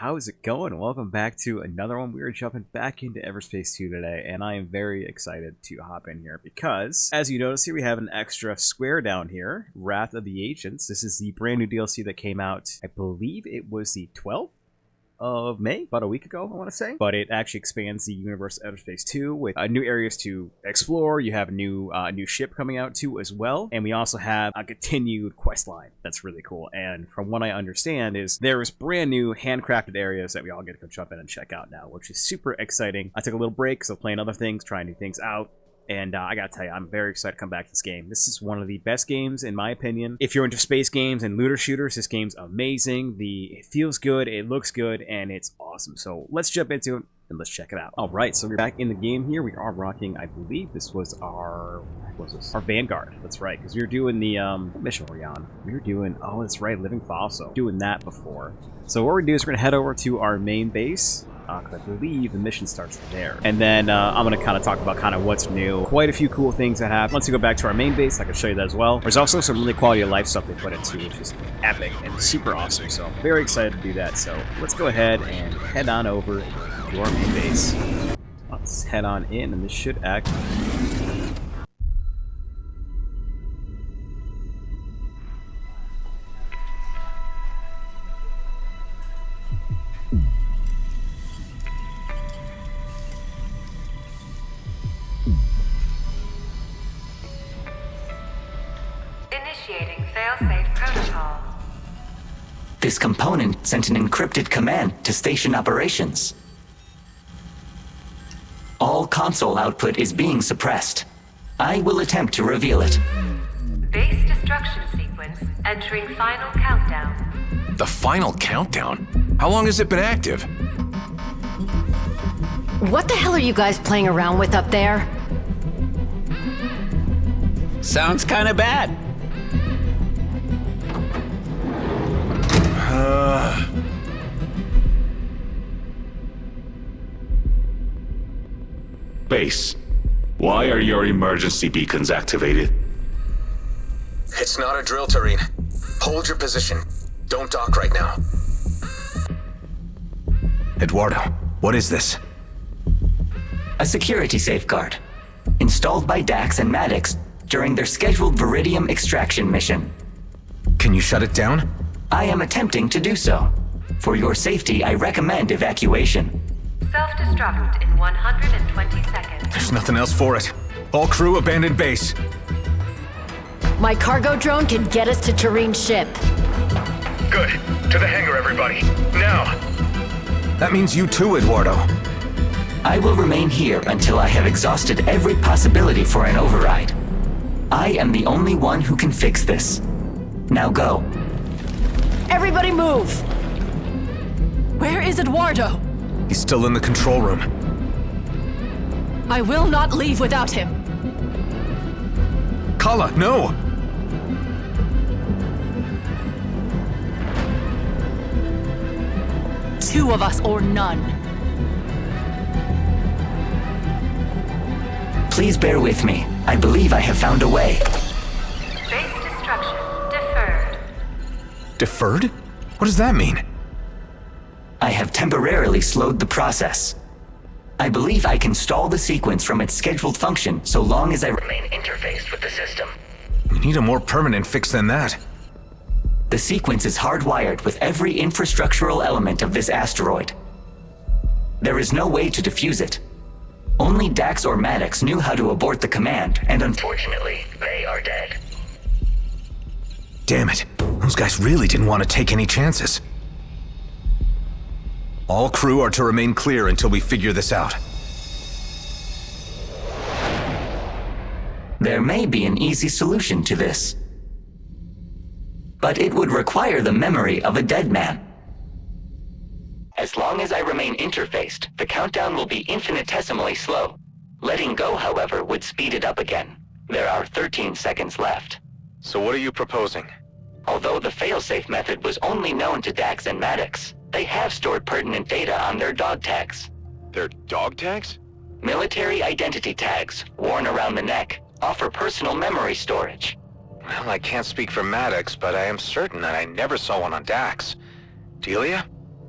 how's it going? Welcome back to another one. We are jumping back into Everspace 2 today, and I am very excited to hop in here because, as you notice here, we have an extra square down here, Wrath of the Agents. This is the brand new DLC that came out, I believe it was the 12th of May, about a week ago, I want to say. But it actually expands the universe of Everspace 2 with new areas to explore. You have a new ship coming out too as well, and we also have a continued quest line. That's really cool. And from what I understand is there is brand new handcrafted areas that we all get to come jump in and check out now, which is super exciting. I took a little break because I'm playing other things, trying new things out. And I gotta tell you, I'm very excited to come back to this game. This is one of the best games, in my opinion. If you're into space games and looter shooters, this game's amazing. It feels good, it looks good, and it's awesome. So let's jump into it and let's check it out. All right, so we're back in the game here. We are rocking, I believe this was our Vanguard. That's right, because we were doing the what mission were we on? We were doing, oh, that's right, Living Fossil. Doing that before. So what we're gonna do is we're gonna head over to our main base. Because I believe the mission starts there. And then I'm going to kind of talk about kind of what's new. Quite a few cool things that happen. Once we go back to our main base, I can show you that as well. There's also some really quality of life stuff they put into, which is epic and super awesome. So very excited to do that. So let's go ahead and head on over to our main base. Let's head on in, and this should act. Initiating fail-safe protocol. This component sent an encrypted command to station operations. All console output is being suppressed. I will attempt to reveal it. Base destruction sequence entering final countdown. The final countdown? How long has it been active? What the hell are you guys playing around with up there? Sounds kinda bad. Base, why are your emergency beacons activated? It's not a drill terrain. Hold your position. Don't dock right now. Eduardo, what is this? A security safeguard, installed by Dax and Maddox during their scheduled Viridium extraction mission. Can you shut it down? I am attempting to do so. For your safety, I recommend evacuation. Self-destruct in 120 seconds. There's nothing else for it. All crew abandon base. My cargo drone can get us to Turin's ship. Good. To the hangar, everybody. Now! That means you too, Eduardo. I will remain here until I have exhausted every possibility for an override. I am the only one who can fix this. Now go. Everybody move! Where is Eduardo? He's still in the control room. I will not leave without him. Kala, no! Two of us or none. Please bear with me. I believe I have found a way. Base destruction deferred. Deferred? What does that mean? I have temporarily slowed the process. I believe I can stall the sequence from its scheduled function so long as I remain interfaced with the system. We need a more permanent fix than that. The sequence is hardwired with every infrastructural element of this asteroid. There is no way to defuse it. Only Dax or Maddox knew how to abort the command, and unfortunately, they are dead. Damn it. Those guys really didn't want to take any chances. All crew are to remain clear until we figure this out. There may be an easy solution to this. But it would require the memory of a dead man. As long as I remain interfaced, the countdown will be infinitesimally slow. Letting go, however, would speed it up again. There are 13 seconds left. So what are you proposing? Although the failsafe method was only known to Dax and Maddox, they have stored pertinent data on their dog tags. Their dog tags? Military identity tags, worn around the neck, offer personal memory storage. Well, I can't speak for Maddox, but I am certain that I never saw one on Dax. Delia?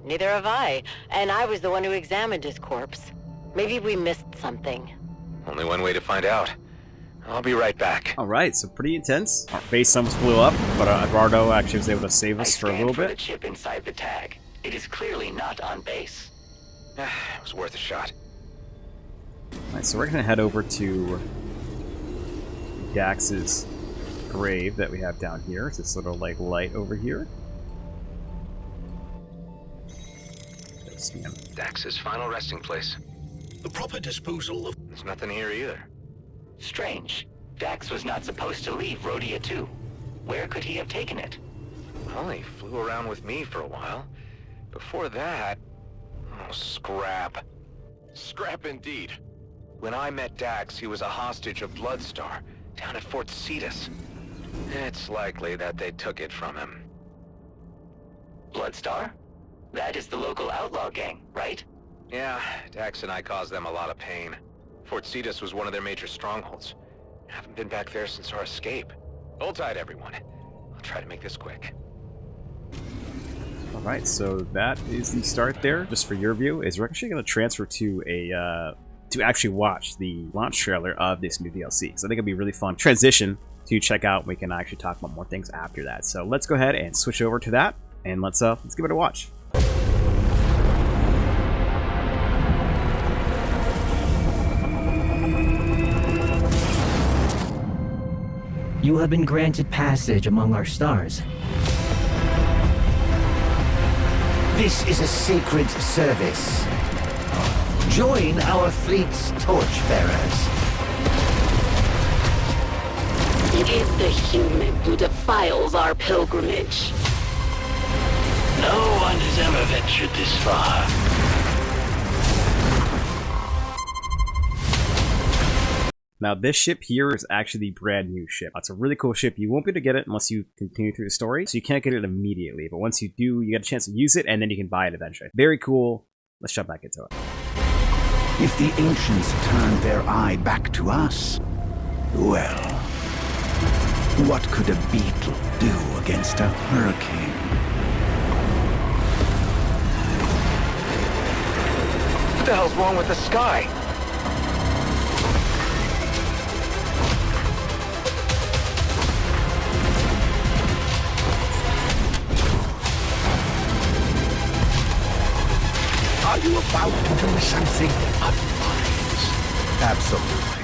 Neither have I. And I was the one who examined his corpse. Maybe we missed something. Only one way to find out. I'll be right back. Alright, so pretty intense. Our base almost blew up, but Eduardo actually was able to save us for a little the bit. chip inside the tag. It is clearly not on base. It was worth a shot. Alright, so we're gonna head over to Dax's grave that we have down here. It's this little like light over here. Dax's final resting place. The proper disposal of... There's nothing here either. Strange. Dax was not supposed to leave Rhodia 2. Where could he have taken it? Well, he flew around with me for a while. Before that... Oh, scrap. Scrap indeed. When I met Dax, he was a hostage of Bloodstar, down at Fort Cetus. It's likely that they took it from him. Bloodstar? That is the local outlaw gang, right? Yeah, Dax and I caused them a lot of pain. Fort Cetus was one of their major strongholds. Haven't been back there since our escape. Hold tight, everyone. I'll try to make this quick. Alright, so that is the start there. Just for your view, is we're actually going to transfer to a to actually watch the launch trailer of this new DLC. So I think it'll be a really fun transition to check out. We can actually talk about more things after that. So let's go ahead and switch over to that, and let's give it a watch. You have been granted passage among our stars. This is a sacred service. Join our fleet's torchbearers. It is the human who defiles our pilgrimage. No one has ever ventured this far. Now this ship here is actually the brand new ship. It's a really cool ship. You won't be able to get it unless you continue through the story, so you can't get it immediately. But once you do, you get a chance to use it, and then you can buy it eventually. Very cool. Let's jump back into it. If the ancients turned their eye back to us, well, what could a beetle do against a hurricane? What the hell's wrong with the sky? Are you about to do something unwise? Absolutely.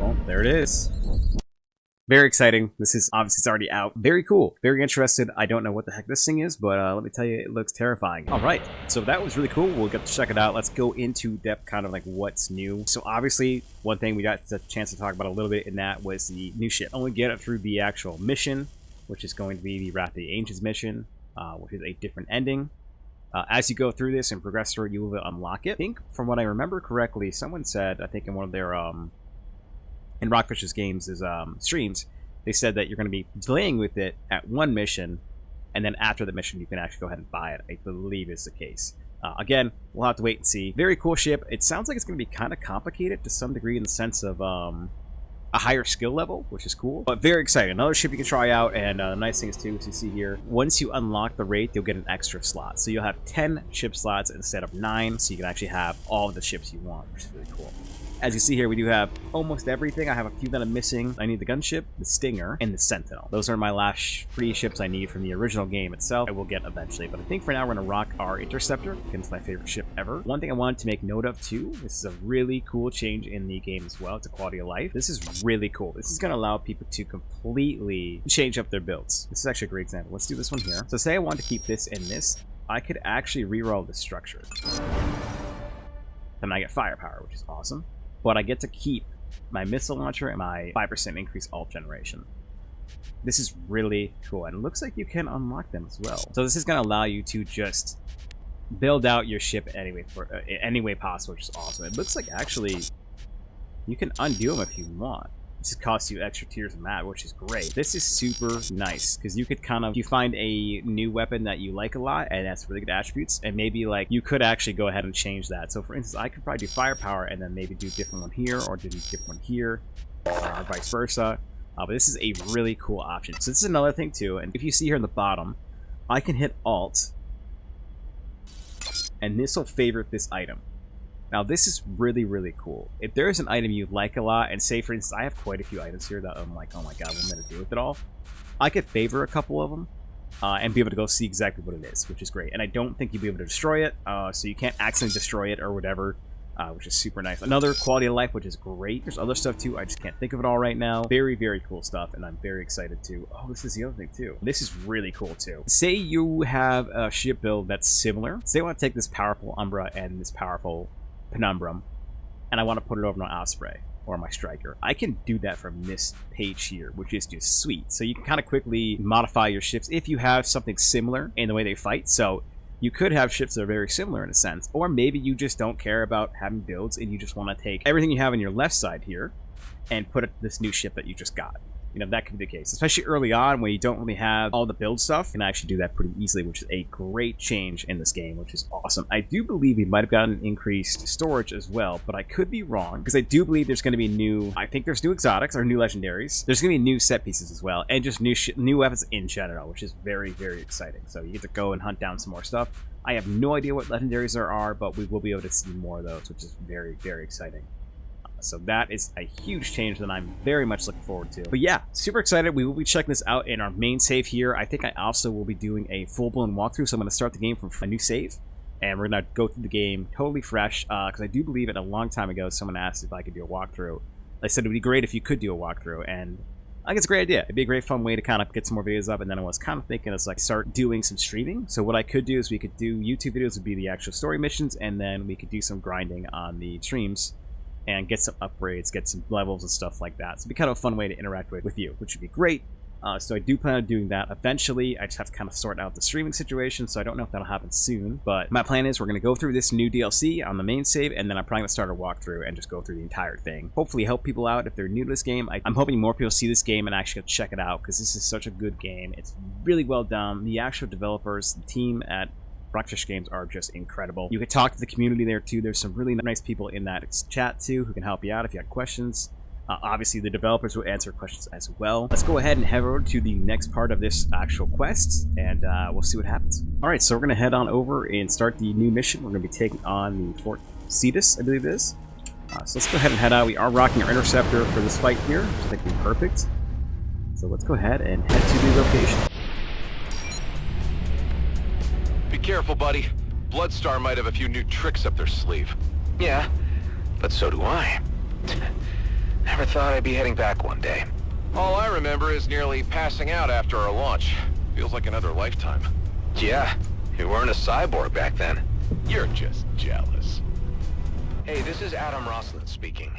Well, there it is. Very exciting. This is obviously it's already out. Very cool. Very interested. I don't know what the heck this thing is, but let me tell you, it looks terrifying. All right, so that was really cool. We'll get to check it out. Let's go into depth, kind of like what's new. So obviously, one thing we got the chance to talk about a little bit in that was the new ship. Only get it through the actual mission, which is going to be the Wrath of the Ancients mission, which is a different ending. As you go through this and progress through it, you will unlock it. I think, from what I remember correctly, someone said, I think in one of their in Rockfish's games' streams, they said that you're going to be delaying with it at one mission, and then after the mission you can actually go ahead and buy it. I believe is the case. Again, we'll have to wait and see. Very cool ship. It sounds like it's going to be kind of complicated to some degree in the sense of a higher skill level, which is cool. But very exciting. Another ship you can try out, and the nice thing is too, as you see here, once you unlock the Wraith, you'll get an extra slot. So you'll have 10 ship slots instead of 9, so you can actually have all of the ships you want, which is really cool. As you see here, we do have almost everything. I have a few that I'm missing. I need the gunship, the Stinger, and the Sentinel. Those are my last 3 ships I need from the original game itself. I will get eventually, but I think for now we're going to rock our Interceptor. Again, it's my favorite ship ever. One thing I wanted to make note of too, this is a really cool change in the game as well. It's a quality of life. This is really cool. This is going to allow people to completely change up their builds. This is actually a great example. Let's do this one here. So say I want to keep this and this, I could actually reroll this structure. Then I get firepower, which is awesome. But I get to keep my missile launcher and my 5% increase alt generation. This is really cool, and it looks like you can unlock them as well. So this is going to allow you to just build out your ship any way possible, which is awesome. It looks like actually you can undo them if you want. This costs you extra tiers of map, which is great. This is super nice because you could kind of, you find a new weapon that you like a lot and that's really good attributes, and maybe like you could actually go ahead and change that. So for instance, I could probably do firepower and then maybe do a different one here or do a different one here, or vice versa. But this is a really cool option. So this is another thing too, and if you see here in the bottom, I can hit Alt and this will favorite this item. Now this is really, really cool. If there is an item you like a lot, and say for instance, I have quite a few items here that I'm like, oh my god, what am I going to do with it all? I could favor a couple of them and be able to go see exactly what it is, which is great. And I don't think you'll be able to destroy it, so you can't accidentally destroy it or whatever, which is super nice. Another quality of life, which is great. There's other stuff too, I just can't think of it all right now. Very, very cool stuff, and I'm very excited to. Oh, this is the other thing too. This is really cool too. Say you have a ship build that's similar. Say I want to take this powerful Umbra and this powerful Penumbrum, and I want to put it over my Osprey or my Striker. I can do that from this page here, which is just sweet. So you can kind of quickly modify your ships if you have something similar in the way they fight. So you could have ships that are very similar in a sense, or maybe you just don't care about having builds and you just want to take everything you have on your left side here and put it this new ship that you just got. You know, that could be the case, especially early on when you don't really have all the build stuff. You can actually do that pretty easily, which is a great change in this game, which is awesome. I do believe we might have gotten increased storage as well, but I could be wrong because I do believe there's going to be new, I think there's new exotics or new legendaries. There's going to be new set pieces as well, and just new weapons in general, which is very, very exciting. So you get to go and hunt down some more stuff. I have no idea what legendaries there are, but we will be able to see more of those, which is very, very exciting. So that is a huge change that I'm very much looking forward to. But yeah, super excited. We will be checking this out in our main save here. I think I also will be doing a full-blown walkthrough, so I'm going to start the game from a new save. And we're going to go through the game totally fresh, because I do believe it a long time ago someone asked if I could do a walkthrough. I said it would be great if you could do a walkthrough, and I think it's a great idea. It'd be a great fun way to kind of get some more videos up, and then I was kind of thinking it's like start doing some streaming. So what I could do is we could do YouTube videos would be the actual story missions, and then we could do some grinding on the streams and get some upgrades, get some levels and stuff like that. So it'd be kind of a fun way to interact with you, which would be great. So I do plan on doing that eventually. I just have to kind of sort out the streaming situation, so I don't know if that'll happen soon. But my plan is we're going to go through this new DLC on the main save, and then I'm probably going to start a walkthrough and just go through the entire thing. Hopefully help people out if they're new to this game. I'm hoping more people see this game and actually check it out, because this is such a good game. It's really well done. The actual developers, the team at Rockfish Games are just incredible. You can talk to the community there too. There's some really nice people in that chat too who can help you out if you have questions. Obviously the developers will answer questions as well. Let's go ahead and head over to the next part of this actual quest, and we'll see what happens. Alright, so we're going to head on over and start the new mission. We're going to be taking on the Fort Cetus, I believe it is. So let's go ahead and head out. We are rocking our interceptor for this fight here, which I think will be perfect. So let's go ahead and head to the location. Be careful, buddy. Bloodstar might have a few new tricks up their sleeve. Yeah, but so do I. Never thought I'd be heading back one day. All I remember is nearly passing out after our launch. Feels like another lifetime. Yeah, you weren't a cyborg back then. You're just jealous. Hey, this is Adam Roslin speaking.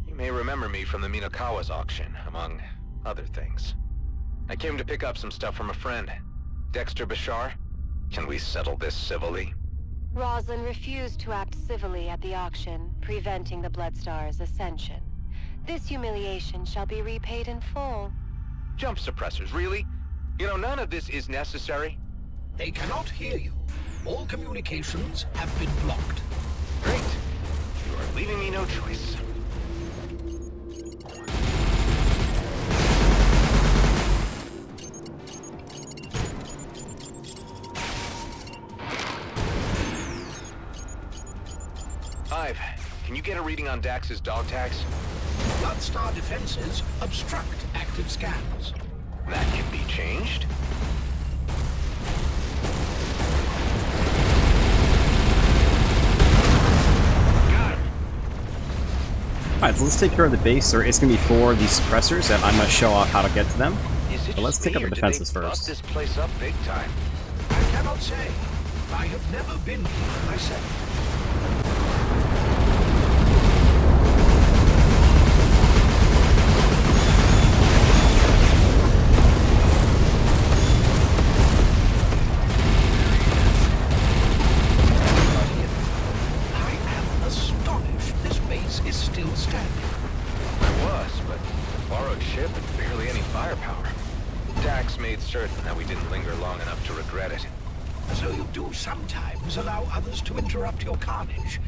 You may remember me from the Minokawa's auction, among other things. I came to pick up some stuff from a friend, Dexter Bashar. Can we settle this civilly? Roslin refused to act civilly at the auction, preventing the Bloodstar's ascension. This humiliation shall be repaid in full. Jump suppressors, really? You know, none of this is necessary. They cannot hear you. All communications have been blocked. Great. You are leaving me no choice. Ive, can you get a reading on Dax's dog tags? Bloodstar defenses obstruct active scans. That can be changed? Got him. Alright, so let's take care of the base. It's going to be for the suppressors, and I'm going to show off how to get to them. But let's take up the defenses first. This place up big time. I cannot say. I have never been here myself. you do sometimes allow others to interrupt your carnage.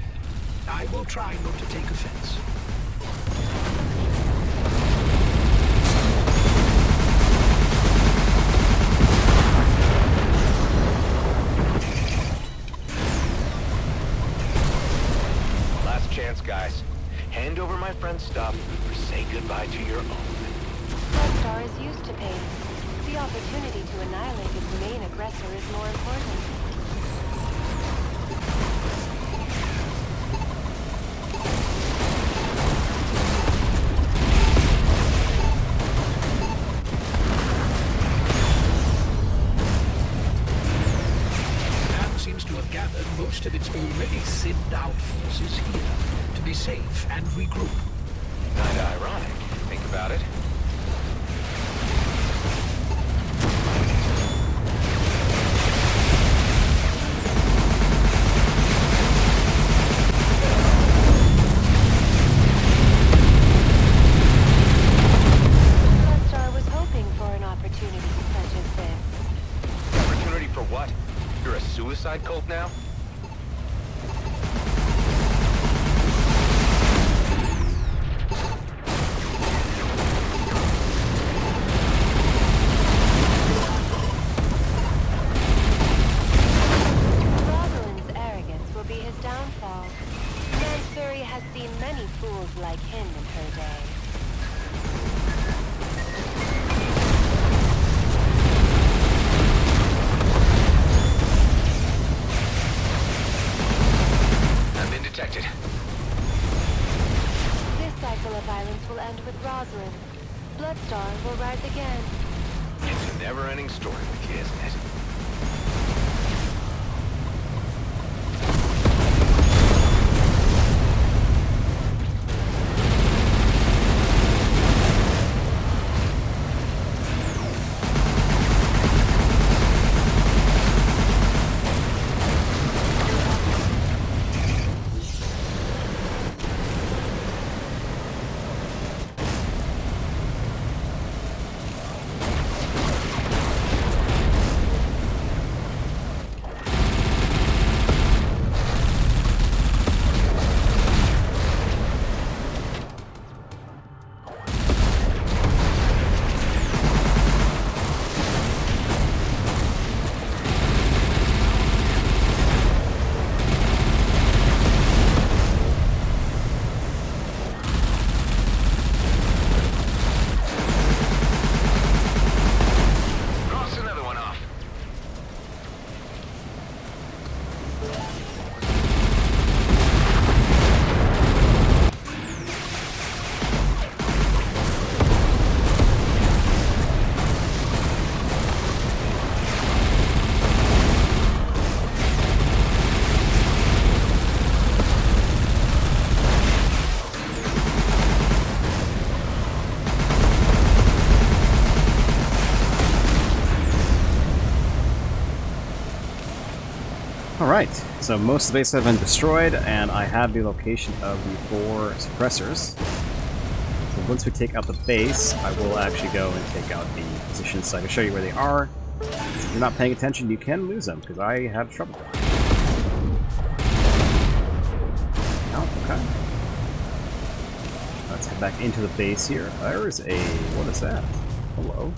I will try not to take offense. Last chance, guys. Hand over my friend's stuff, or say goodbye to your own. Bloodstar is used to pain. The opportunity to annihilate its main aggressor is more important. Command seems to have gathered most of its already thinned out forces here to be safe and regroup. Kinda ironic. Think about it. Bloodstar was hoping for an opportunity such as this. Opportunity for what? You're a suicide cult now? Rosalind's arrogance will be his downfall. Mansbury has seen many fools like him in her day. I've been detected. This cycle of violence will end with Rosalind. Bloodstar will rise again. It's a never-ending story with you, isn't it? Cross another one off. Alright, so most of the base have been destroyed, and I have the location of the 4 suppressors. So once we take out the base, I will actually go and take out the positions so I can show you where they are. If you're not paying attention, you can lose them, because I have trouble. Oh, okay. Let's head back into the base here. There's a... what is that? Hello?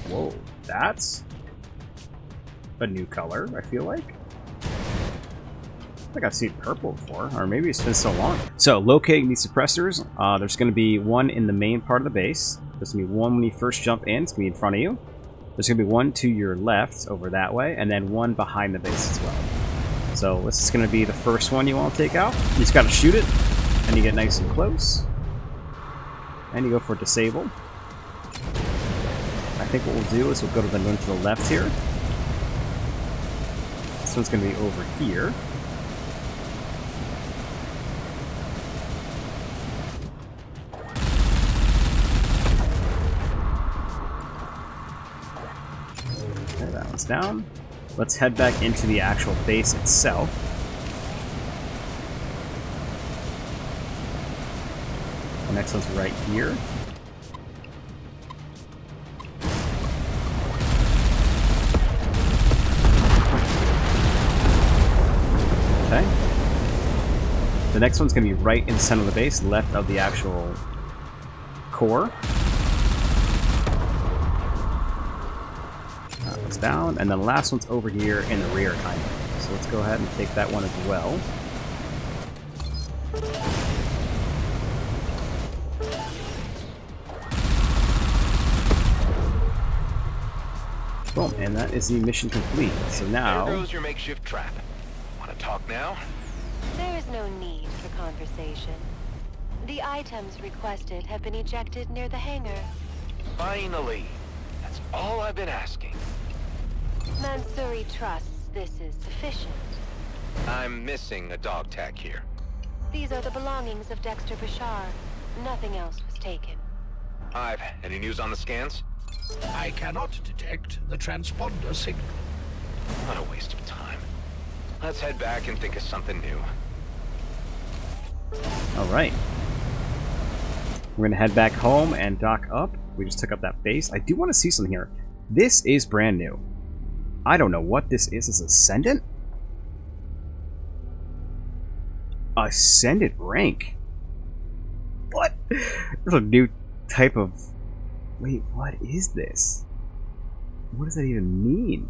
Whoa, that's a new color, I feel like. I think I've seen purple before, or maybe it's been so long. So, locating these suppressors, there's going to be one in the main part of the base. There's going to be one when you first jump in, it's going to be in front of you. There's going to be one to your left, over that way, and then one behind the base as well. So, this is going to be the first one you want to take out. You just got to shoot it, and you get nice and close. And you go for disable. I think what we'll do is we'll go to the one to the left here. This one's going to be over here. Okay, that one's down. Let's head back into the actual base itself. The next one's right here. next one's going to be right in the center of the base, left of the actual core. That one's down, and then the last one's over here in the rear, kind of. So let's go ahead and take that one as well. Boom, and that is the mission complete. So now... There goes your makeshift trap. Want to talk now? There is no need for conversation. The items requested have been ejected near the hangar. Finally. That's all I've been asking. Mansouri trusts this is sufficient. I'm missing a dog tag here. These are the belongings of Dexter Bashar. Nothing else was taken. Hive, any news on the scans? I cannot detect the transponder signal. What a waste of time. Let's head back and think of something new. Alright. We're gonna head back home and dock up. We just took up that base. I do want to see something here. This is brand new. I don't know what this is. Is Ascendant? Ascendant rank? What? There's a new type of... Wait, what is this? What does that even mean?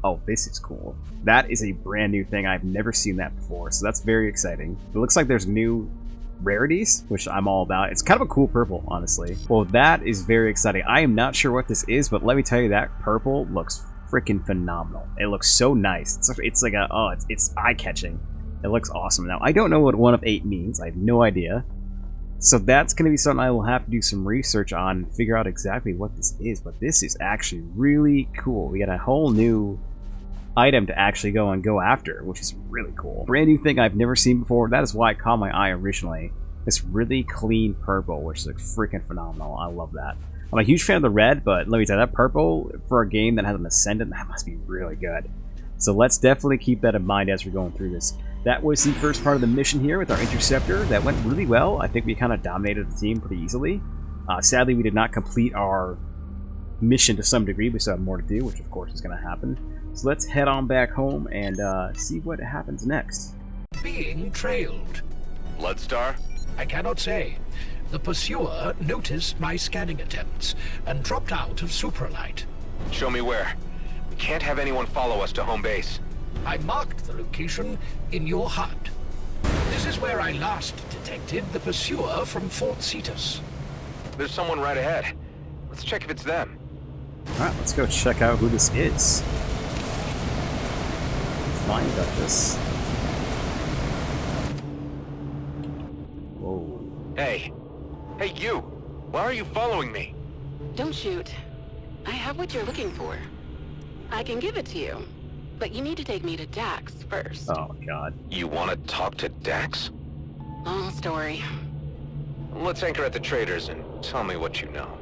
Oh, this is cool. That is a brand new thing. I've never seen that before, so that's very exciting. It looks like there's new rarities, which I'm all about. It's kind of a cool purple, honestly. Well, that is very exciting. I am not sure what this is, but let me tell you, that purple looks freaking phenomenal. It looks so nice. It's like a, oh, it's eye-catching. It looks awesome. Now, I don't know what 1 of 8 means. I have no idea. So that's going to be something I will have to do some research on and figure out exactly what this is. But this is actually really cool. We got a whole new item to actually go after, which is really cool. Brand new thing I've never seen before. That is why it caught my eye originally. This really clean purple, which is like freaking phenomenal. I love that. I'm a huge fan of the red, but let me tell you, that purple for a game that has an Ascendant, that must be really good. So let's definitely keep that in mind as we're going through this. That was the first part of the mission here with our Interceptor. That went really well. I think we kind of dominated the team pretty easily. Sadly, we did not complete our mission to some degree. We still have more to do, which of course is going to happen. So let's head on back home and see what happens next. Being trailed. Bloodstar? I cannot say. The pursuer noticed my scanning attempts and dropped out of Supralight. Show me where. We can't have anyone follow us to home base. I marked the location in your HUD. This is where I last detected the pursuer from Fort Cetus. There's someone right ahead. Let's check if it's them. Alright, let's go check out who this is. Flying Duchess. Whoa. Hey. Hey, you! Why are you following me? Don't shoot. I have what you're looking for. I can give it to you, but you need to take me to Dax first. Oh, God. You want to talk to Dax? Long story. Let's anchor at the traders and tell me what you know.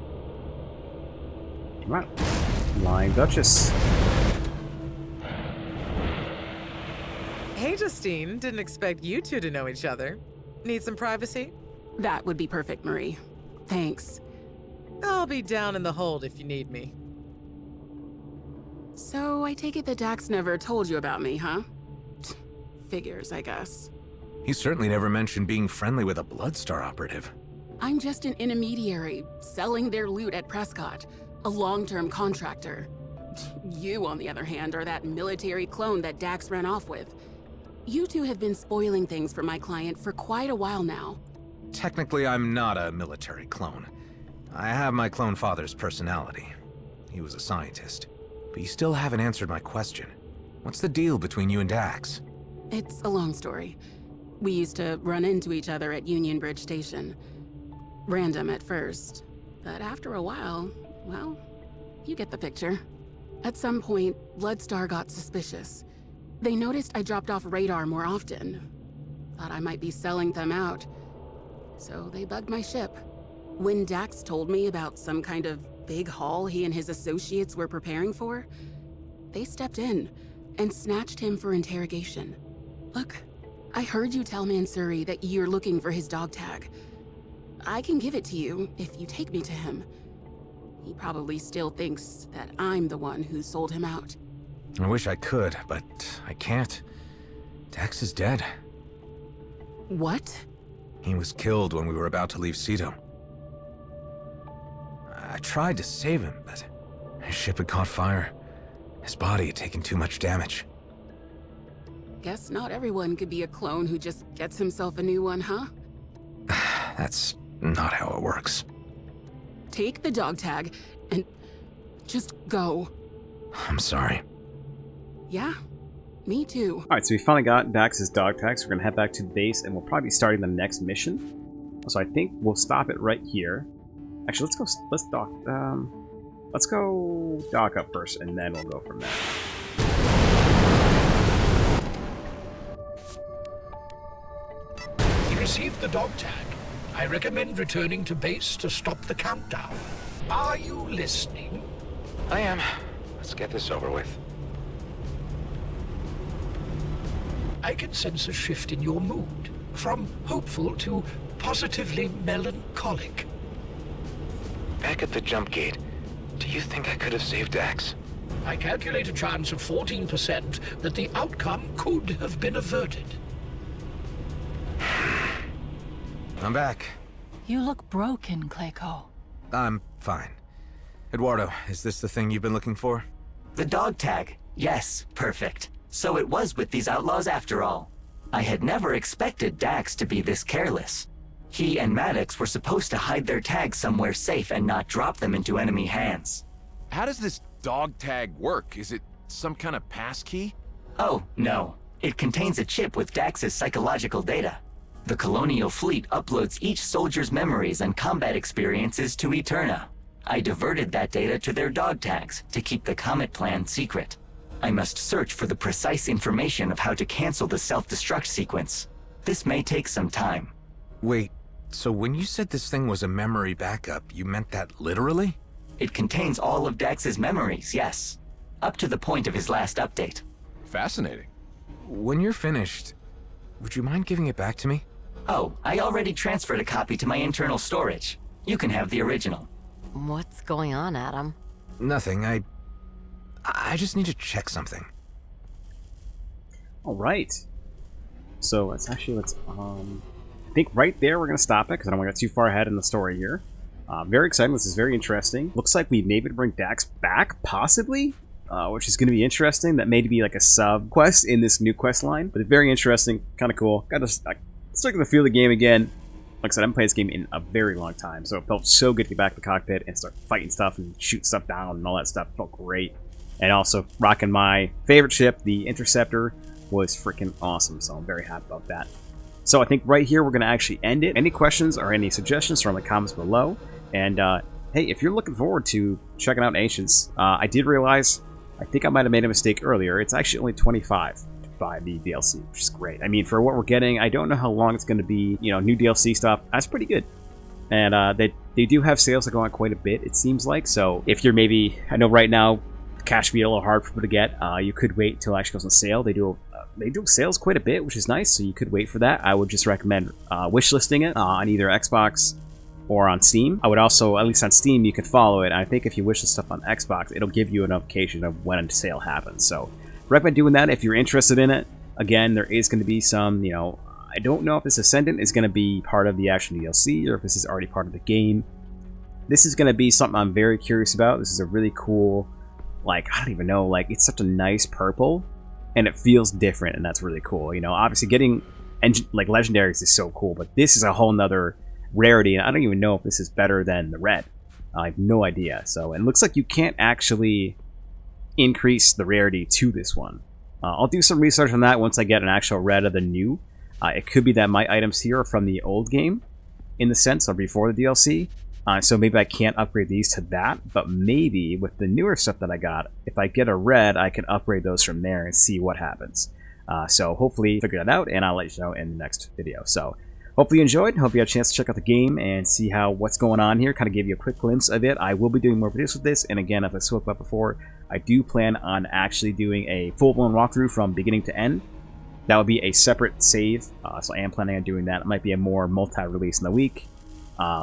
Right. Flying Duchess. Hey, Justine. Didn't expect you two to know each other. Need some privacy? That would be perfect, Marie. Thanks. I'll be down in the hold if you need me. So, I take it that Dax never told you about me, huh? Figures, I guess. He certainly never mentioned being friendly with a Bloodstar operative. I'm just an intermediary, selling their loot at Prescott, a long-term contractor. You, on the other hand, are that military clone that Dax ran off with. You two have been spoiling things for my client for quite a while now. Technically, I'm not a military clone. I have my clone father's personality. He was a scientist. But you still haven't answered my question. What's the deal between you and Dax? It's a long story. We used to run into each other at Union Bridge Station. Random at first, but after a while, well, you get the picture. At some point, Bloodstar got suspicious. They noticed I dropped off radar more often. Thought I might be selling them out. So they bugged my ship. When Dax told me about some kind of big haul he and his associates were preparing for, they stepped in and snatched him for interrogation. Look, I heard you tell Mansouri that you're looking for his dog tag. I can give it to you if you take me to him. He probably still thinks that I'm the one who sold him out. I wish I could, but I can't. Dax is dead. What? He was killed when we were about to leave Cetus. I tried to save him, but his ship had caught fire. His body had taken too much damage. Guess not everyone could be a clone who just gets himself a new one, huh? That's not how it works. Take the dog tag and just go. I'm sorry. Yeah, me too. Alright, so we finally got Dax's dog tag, so we're gonna head back to the base and we'll probably be starting the next mission. So I think we'll stop it right here. Actually, let's go dock up first and then we'll go from there. We received the dog tag. I recommend returning to base to stop the countdown. Are you listening? I am. Let's get this over with. I can sense a shift in your mood, from hopeful to positively melancholic. Back at the jump gate, do you think I could have saved Dax? I calculate a chance of 14% that the outcome could have been averted. I'm back. You look broken, Clayco. I'm fine. Eduardo, is this the thing you've been looking for? The dog tag. Yes, perfect. So it was with these outlaws after all. I had never expected Dax to be this careless. He and Maddox were supposed to hide their tags somewhere safe and not drop them into enemy hands. How does this dog tag work? Is it some kind of passkey? Oh, no. It contains a chip with Dax's psychological data. The Colonial Fleet uploads each soldier's memories and combat experiences to Eterna. I diverted that data to their dog tags to keep the Comet plan secret. I must search for the precise information of how to cancel the self-destruct sequence. This may take some time. Wait, so when you said this thing was a memory backup, you meant that literally? It contains all of Dax's memories, yes. Up to the point of his last update. Fascinating. When you're finished, would you mind giving it back to me? Oh, I already transferred a copy to my internal storage. You can have the original. What's going on, Adam? Nothing, I just need to check something. Alright. So let's I think right there we're going to stop it because I don't want to get too far ahead in the story here. Very exciting. This is very interesting. Looks like we may be able to bring Dex back, possibly, which is going to be interesting. That may be like a sub quest in this new quest line, but it's very interesting, kind of cool. Got to stick to the feel of the game again. Like I said, I haven't played this game in a very long time, so it felt so good to get back to the cockpit and start fighting stuff and shoot stuff down and all that stuff. It felt great. And also rocking my favorite ship, the Interceptor, was freaking awesome, so I'm very happy about that. So I think right here we're going to actually end it. Any questions or any suggestions from the comments below. And hey, if you're looking forward to checking out Ancients, I did realize, I think I might have made a mistake earlier. It's actually only 25 to buy the DLC, which is great. I mean, for what we're getting, I don't know how long it's going to be. You know, new DLC stuff, that's pretty good. And they do have sales that go on quite a bit, it seems like. So if you're maybe, I know right now, cash be a little hard for people to get. You could wait until it actually goes on sale. They do sales quite a bit, which is nice, so you could wait for that. I would just recommend wishlisting it on either Xbox or on Steam. I would also, at least on Steam, you could follow it. I think if you wish the stuff on Xbox, it'll give you a notification of when a sale happens. So recommend doing that if you're interested in it. Again, there is going to be some, you know, I don't know if this Ascendant is going to be part of the actual DLC or if this is already part of the game. This is going to be something I'm very curious about. This is a really cool, like, I don't even know, like, it's such a nice purple, and it feels different, and that's really cool. You know, obviously getting, like, legendaries is so cool, but this is a whole nother rarity, and I don't even know if this is better than the red. I have no idea. So, and it looks like you can't actually increase the rarity to this one. I'll do some research on that once I get an actual red of the new. It could be that my items here are from the old game, in the sense, or before the DLC. So maybe I can't upgrade these to that, but maybe with the newer stuff that I got, if I get a red, I can upgrade those from there and see what happens. So hopefully figure that out, and I'll let you know in the next video. So hopefully you enjoyed. Hope you had a chance to check out the game and see what's going on here. Kind of give you a quick glimpse of it. I will be doing more videos with this, and again, as I spoke about before, I do plan on actually doing a full-blown walkthrough from beginning to end. That would be a separate save, so I am planning on doing that. It might be a more multi-release in the week.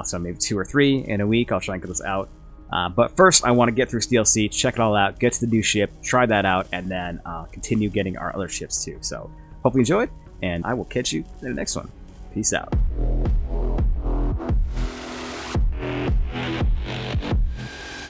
So maybe 2 or 3 in a week. I'll try and get this out. But first, I want to get through DLC, check it all out, get to the new ship, try that out, and then continue getting our other ships too. So, hope you enjoyed, and I will catch you in the next one. Peace out.